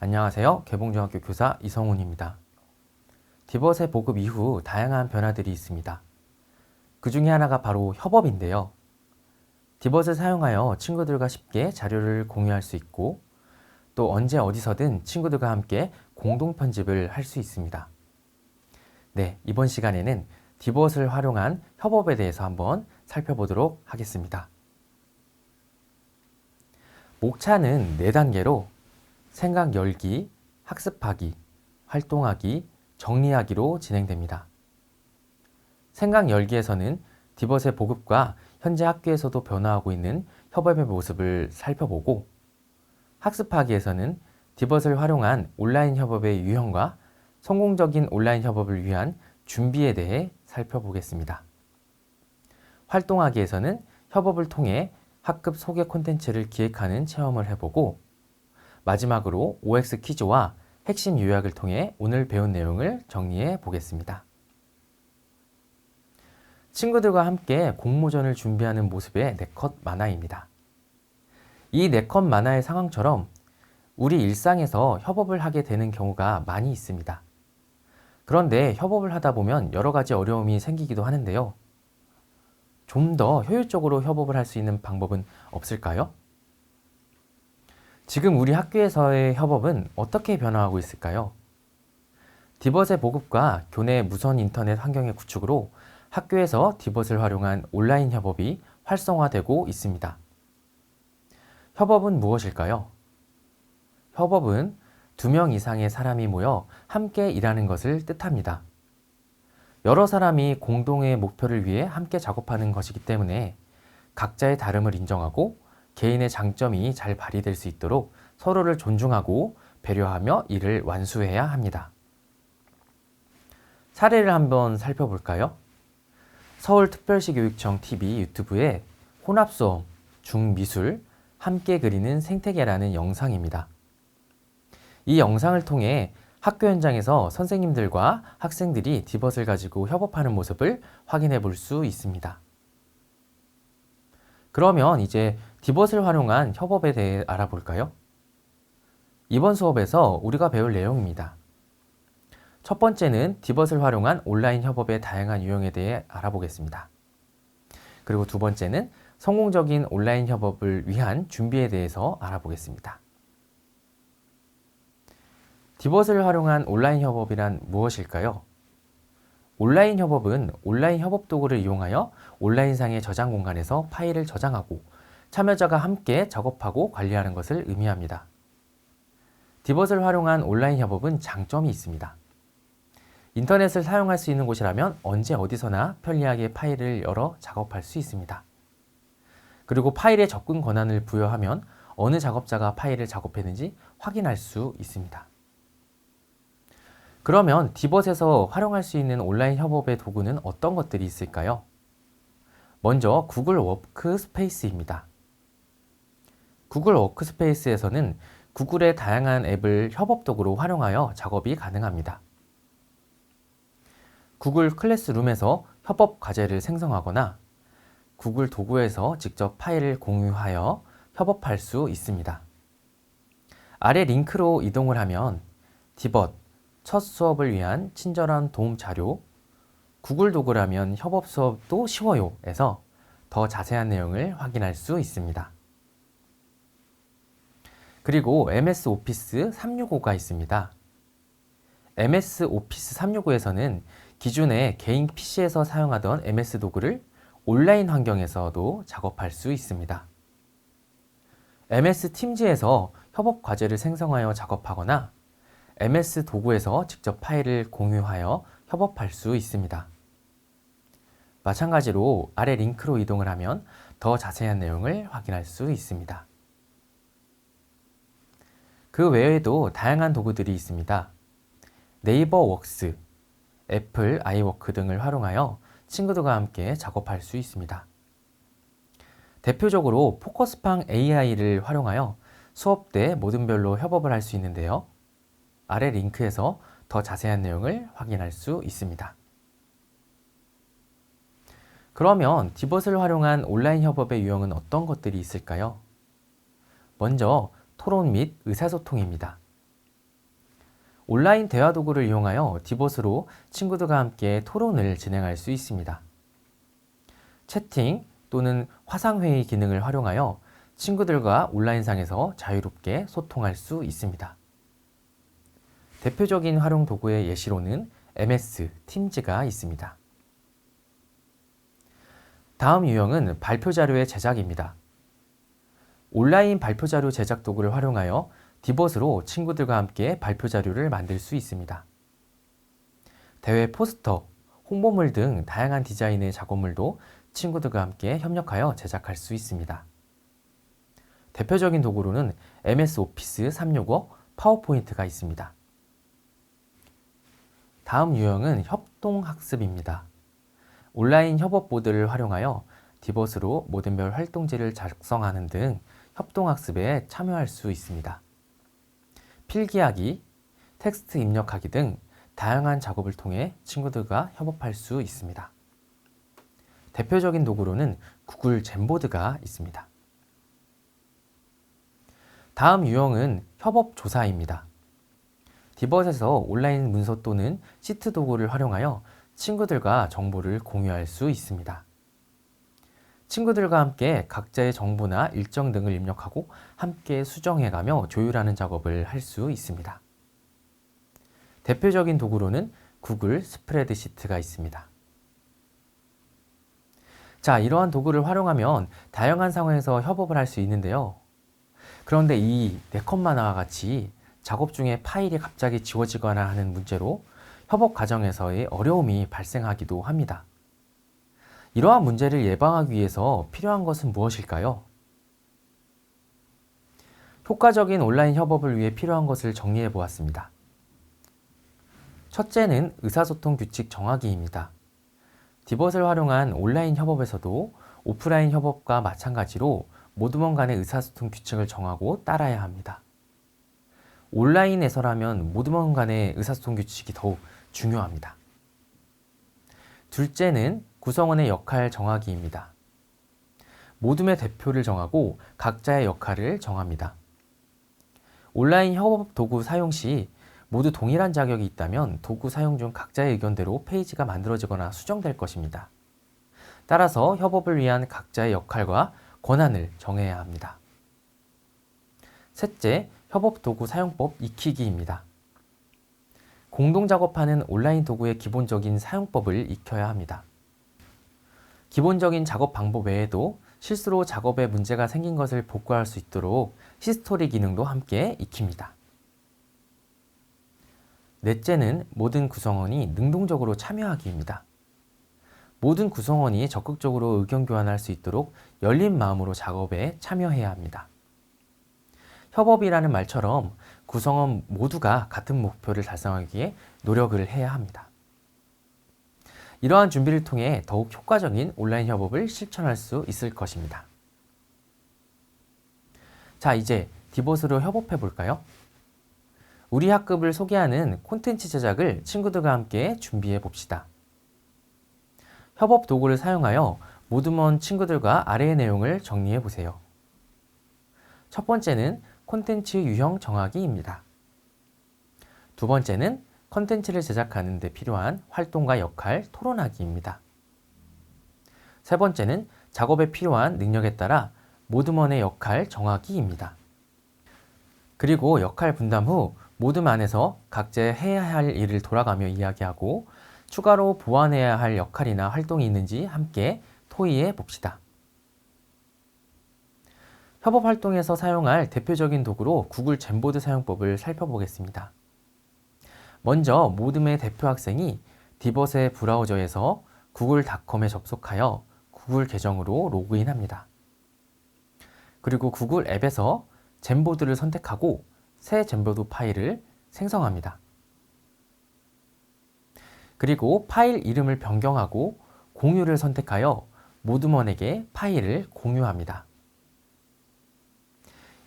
안녕하세요. 개봉중학교 교사 이성훈입니다. 디벗의 보급 이후 다양한 변화들이 있습니다. 그 중에 하나가 바로 협업인데요. 디벗을 사용하여 친구들과 쉽게 자료를 공유할 수 있고 또 언제 어디서든 친구들과 함께 공동 편집을 할 수 있습니다. 네, 이번 시간에는 디벗을 활용한 협업에 대해서 한번 살펴보도록 하겠습니다. 목차는 4단계로 생각 열기, 학습하기, 활동하기, 정리하기로 진행됩니다. 생각 열기에서는 디벗의 보급과 현재 학교에서도 변화하고 있는 협업의 모습을 살펴보고, 학습하기에서는 디벗을 활용한 온라인 협업의 유형과 성공적인 온라인 협업을 위한 준비에 대해 살펴보겠습니다. 활동하기에서는 협업을 통해 학급 소개 콘텐츠를 기획하는 체험을 해보고, 마지막으로 OX 퀴즈와 핵심 요약을 통해 오늘 배운 내용을 정리해 보겠습니다. 친구들과 함께 공모전을 준비하는 모습의 4컷 만화입니다. 이 4컷 만화의 상황처럼 우리 일상에서 협업을 하게 되는 경우가 많이 있습니다. 그런데 협업을 하다 보면 여러 가지 어려움이 생기기도 하는데요. 좀 더 효율적으로 협업을 할 수 있는 방법은 없을까요? 지금 우리 학교에서의 협업은 어떻게 변화하고 있을까요? 디벗의 보급과 교내 무선 인터넷 환경의 구축으로 학교에서 디벗을 활용한 온라인 협업이 활성화되고 있습니다. 협업은 무엇일까요? 협업은 2명 이상의 사람이 모여 함께 일하는 것을 뜻합니다. 여러 사람이 공동의 목표를 위해 함께 작업하는 것이기 때문에 각자의 다름을 인정하고 개인의 장점이 잘 발휘될 수 있도록 서로를 존중하고 배려하며 일을 완수해야 합니다. 사례를 한번 살펴볼까요? 서울특별시 교육청 TV 유튜브에 혼합수업, 중미술, 함께 그리는 생태계라는 영상입니다. 이 영상을 통해 학교 현장에서 선생님들과 학생들이 디벗을 가지고 협업하는 모습을 확인해 볼 수 있습니다. 그러면 이제 디벗을 활용한 협업에 대해 알아볼까요? 이번 수업에서 우리가 배울 내용입니다. 첫 번째는 디벗을 활용한 온라인 협업의 다양한 유형에 대해 알아보겠습니다. 그리고 두 번째는 성공적인 온라인 협업을 위한 준비에 대해서 알아보겠습니다. 디벗을 활용한 온라인 협업이란 무엇일까요? 온라인 협업은 온라인 협업 도구를 이용하여 온라인상의 저장 공간에서 파일을 저장하고 참여자가 함께 작업하고 관리하는 것을 의미합니다. 디벗을 활용한 온라인 협업은 장점이 있습니다. 인터넷을 사용할 수 있는 곳이라면 언제 어디서나 편리하게 파일을 열어 작업할 수 있습니다. 그리고 파일에 접근 권한을 부여하면 어느 작업자가 파일을 작업했는지 확인할 수 있습니다. 그러면 디벗에서 활용할 수 있는 온라인 협업의 도구는 어떤 것들이 있을까요? 먼저 구글 워크스페이스입니다. 구글 워크스페이스에서는 구글의 다양한 앱을 협업 도구로 활용하여 작업이 가능합니다. 구글 클래스룸에서 협업 과제를 생성하거나 구글 도구에서 직접 파일을 공유하여 협업할 수 있습니다. 아래 링크로 이동을 하면 디벗, 첫 수업을 위한 친절한 도움 자료, 구글 도구라면 협업 수업도 쉬워요에서 더 자세한 내용을 확인할 수 있습니다. 그리고 MS 오피스 365가 있습니다. MS 오피스 365에서는 기존에 개인 PC에서 사용하던 MS 도구를 온라인 환경에서도 작업할 수 있습니다. MS 팀즈에서 협업 과제를 생성하여 작업하거나 MS 도구에서 직접 파일을 공유하여 협업할 수 있습니다. 마찬가지로 아래 링크로 이동을 하면 더 자세한 내용을 확인할 수 있습니다. 그 외에도 다양한 도구들이 있습니다. 네이버 웍스, 애플 아이워크 등을 활용하여 친구들과 함께 작업할 수 있습니다. 대표적으로 포커스팡 AI를 활용하여 수업 때 모든별로 협업을 할 수 있는데요. 아래 링크에서 더 자세한 내용을 확인할 수 있습니다. 그러면 디벗을 활용한 온라인 협업의 유형은 어떤 것들이 있을까요? 먼저 토론 및 의사소통입니다. 온라인 대화 도구를 이용하여 디봇으로 친구들과 함께 토론을 진행할 수 있습니다. 채팅 또는 화상회의 기능을 활용하여 친구들과 온라인상에서 자유롭게 소통할 수 있습니다. 대표적인 활용 도구의 예시로는 MS 팀즈가 있습니다. 다음 유형은 발표 자료의 제작입니다. 온라인 발표 자료 제작 도구를 활용하여 디봇으로 친구들과 함께 발표 자료를 만들 수 있습니다. 대회 포스터, 홍보물 등 다양한 디자인의 작업물도 친구들과 함께 협력하여 제작할 수 있습니다. 대표적인 도구로는 MS 오피스 365, 파워포인트가 있습니다. 다음 유형은 협동학습입니다. 온라인 협업보드를 활용하여 디봇으로 모든별 활동지를 작성하는 등 협동학습에 참여할 수 있습니다. 필기하기, 텍스트 입력하기 등 다양한 작업을 통해 친구들과 협업할 수 있습니다. 대표적인 도구로는 구글 잼보드가 있습니다. 다음 유형은 협업조사입니다. 디봇에서 온라인 문서 또는 시트 도구를 활용하여 친구들과 정보를 공유할 수 있습니다. 친구들과 함께 각자의 정보나 일정 등을 입력하고 함께 수정해가며 조율하는 작업을 할 수 있습니다. 대표적인 도구로는 구글 스프레드시트가 있습니다. 자, 이러한 도구를 활용하면 다양한 상황에서 협업을 할 수 있는데요. 그런데 이 4컷 만화와 같이 작업 중에 파일이 갑자기 지워지거나 하는 문제로 협업 과정에서의 어려움이 발생하기도 합니다. 이러한 문제를 예방하기 위해서 필요한 것은 무엇일까요? 효과적인 온라인 협업을 위해 필요한 것을 정리해 보았습니다. 첫째는 의사소통 규칙 정하기입니다. 디봇을 활용한 온라인 협업에서도 오프라인 협업과 마찬가지로 모두먼 간의 의사소통 규칙을 정하고 따라야 합니다. 온라인에서라면 모두먼 간의 의사소통 규칙이 더욱 중요합니다. 둘째는 구성원의 역할 정하기입니다. 모둠의 대표를 정하고 각자의 역할을 정합니다. 온라인 협업 도구 사용 시 모두 동일한 자격이 있다면 도구 사용 중 각자의 의견대로 페이지가 만들어지거나 수정될 것입니다. 따라서 협업을 위한 각자의 역할과 권한을 정해야 합니다. 셋째, 협업 도구 사용법 익히기입니다. 공동 작업하는 온라인 도구의 기본적인 사용법을 익혀야 합니다. 기본적인 작업 방법 외에도 실수로 작업에 문제가 생긴 것을 복구할 수 있도록 히스토리 기능도 함께 익힙니다. 넷째는 모든 구성원이 능동적으로 참여하기입니다. 모든 구성원이 적극적으로 의견 교환할 수 있도록 열린 마음으로 작업에 참여해야 합니다. 협업이라는 말처럼 구성원 모두가 같은 목표를 달성하기 위해 노력을 해야 합니다. 이러한 준비를 통해 더욱 효과적인 온라인 협업을 실천할 수 있을 것입니다. 자, 이제 디봇으로 협업해 볼까요? 우리 학급을 소개하는 콘텐츠 제작을 친구들과 함께 준비해 봅시다. 협업 도구를 사용하여 모두먼 친구들과 아래의 내용을 정리해 보세요. 첫 번째는 콘텐츠 유형 정하기입니다. 두 번째는 콘텐츠를 제작하는 데 필요한 활동과 역할 토론하기입니다. 세 번째는 작업에 필요한 능력에 따라 모둠원의 역할 정하기입니다. 그리고 역할 분담 후 모둠 안에서 각자 해야 할 일을 돌아가며 이야기하고 추가로 보완해야 할 역할이나 활동이 있는지 함께 토의해 봅시다. 협업 활동에서 사용할 대표적인 도구로 구글 잼보드 사용법을 살펴보겠습니다. 먼저 모둠의 대표 학생이 디봇의 브라우저에서 구글닷컴에 접속하여 구글 계정으로 로그인합니다. 그리고 구글 앱에서 잼보드를 선택하고 새 잼보드 파일을 생성합니다. 그리고 파일 이름을 변경하고 공유를 선택하여 모둠원에게 파일을 공유합니다.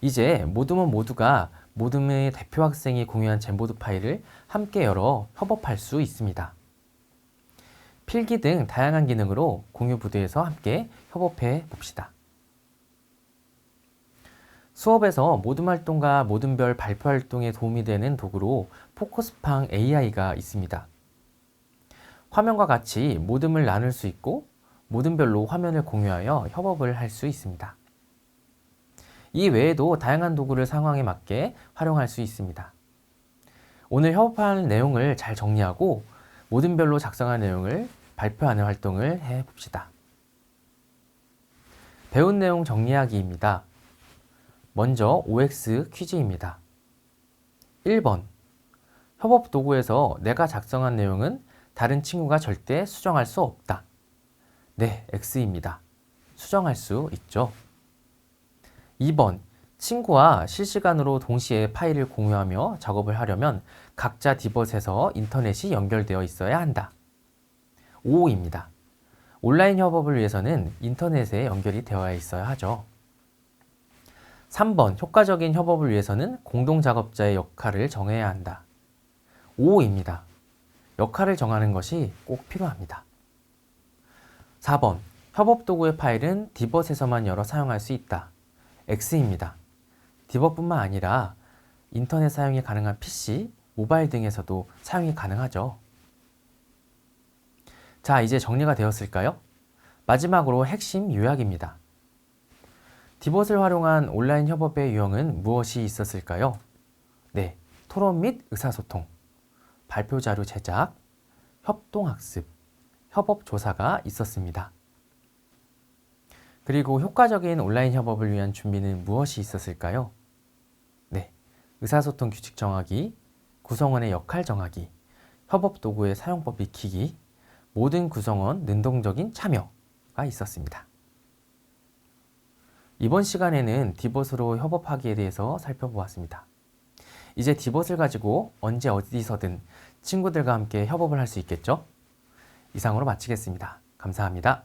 이제 모둠원 모두가 모둠의 대표 학생이 공유한 잼보드 파일을 함께 열어 협업할 수 있습니다. 필기 등 다양한 기능으로 공유 부두에서 함께 협업해 봅시다. 수업에서 모둠 활동과 모둠별 발표 활동에 도움이 되는 도구로 포커스팡 AI가 있습니다. 화면과 같이 모둠을 나눌 수 있고 모둠별로 화면을 공유하여 협업을 할 수 있습니다. 이 외에도 다양한 도구를 상황에 맞게 활용할 수 있습니다. 오늘 협업하는 내용을 잘 정리하고 모둠별로 작성한 내용을 발표하는 활동을 해봅시다. 배운 내용 정리하기입니다. 먼저 OX 퀴즈입니다. 1번. 협업 도구에서 내가 작성한 내용은 다른 친구가 절대 수정할 수 없다. 네, X입니다. 수정할 수 있죠. 2번. 친구와 실시간으로 동시에 파일을 공유하며 작업을 하려면 각자 디벗에서 인터넷이 연결되어 있어야 한다. O입니다. 온라인 협업을 위해서는 인터넷에 연결이 되어 있어야 하죠. 3번. 효과적인 협업을 위해서는 공동작업자의 역할을 정해야 한다. O입니다. 역할을 정하는 것이 꼭 필요합니다. 4번. 협업도구의 파일은 디벗에서만 열어 사용할 수 있다. X입니다. 디벗뿐만 아니라 인터넷 사용이 가능한 PC, 모바일 등에서도 사용이 가능하죠. 자, 이제 정리가 되었을까요? 마지막으로 핵심 요약입니다. 디벗을 활용한 온라인 협업의 유형은 무엇이 있었을까요? 네, 토론 및 의사소통, 발표 자료 제작, 협동학습, 협업조사가 있었습니다. 그리고 효과적인 온라인 협업을 위한 준비는 무엇이 있었을까요? 네, 의사소통 규칙 정하기, 구성원의 역할 정하기, 협업도구의 사용법 익히기, 모든 구성원 능동적인 참여가 있었습니다. 이번 시간에는 디벗으로 협업하기에 대해서 살펴보았습니다. 이제 디벗을 가지고 언제 어디서든 친구들과 함께 협업을 할 수 있겠죠? 이상으로 마치겠습니다. 감사합니다.